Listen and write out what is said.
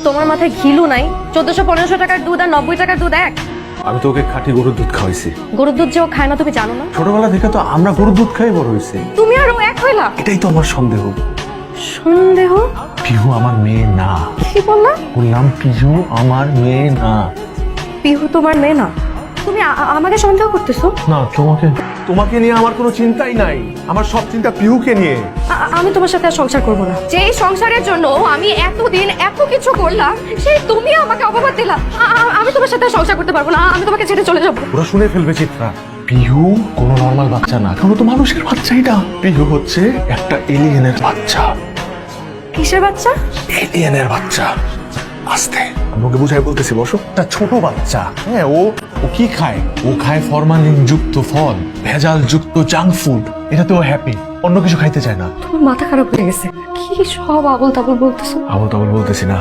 তোমার মাথায় ঘিলু নাই? 1400-1500 টাকার দুধ আর 90 টাকার দুধ এক? আমি তো ওকে খাঁটি গরুর দুধ খাওয়াইছি। গরুর দুধ যে ও খায় না তুমি জানো না? ছোটবেলা থেকে তো আমরা গরুর দুধ খাই বড় হয়েছি। তুমি আর ও এক হইলা? এটাই তো আমার সন্দেহ। সন্দেহ? পিহু আমার মেয়ে না। কি বললা? বললাম পিহু আমার মেয়ে না। পিহু তোমার মেয়ে না? তুমি আমাকে সন্দেহ করতেছো? না, তোমাকে নিয়ে আমার কোনো চিন্তাই নাই। আমার সব চিন্তা পিহুকে নিয়ে। আমি তোমার সাথে আর সংসার করবো না। যেই সংসারের জন্য আমি এতদিন এত কিছু করলাম, সেই তুমি আমাকে অপবাদ দিলা। আমি তোমার সাথে আর সংসার করতে পারবো না। আমি তোমাকে ছেড়ে চলে যাবো। ওরা শুনে ফেলবে চিত্রা। পিহু কোনো নর্মাল বাচ্চা না, কারণ তো মানুষের বাচ্চাই না। পিহু হচ্ছে একটা এলিয়েনের বাচ্চা। কিসের বাচ্চা? এলিয়েনের বাচ্চা। আস্তে আমাকে বুঝাই বলতেছি, বসো। একটা ছোট বাচ্চা। হ্যাঁ, ও কি খায়? ও খায় ফরমালিন যুক্ত ফল, ভেজাল যুক্ত জাঙ্ক ফুড। এটাতে ও হ্যাপি, অন্য কিছু খাইতে চায় না। তোমার মাথা খারাপ হয়ে গেছে। কি সব আবল তাবল বলতেছো? আবল তাবল বলতেছি না।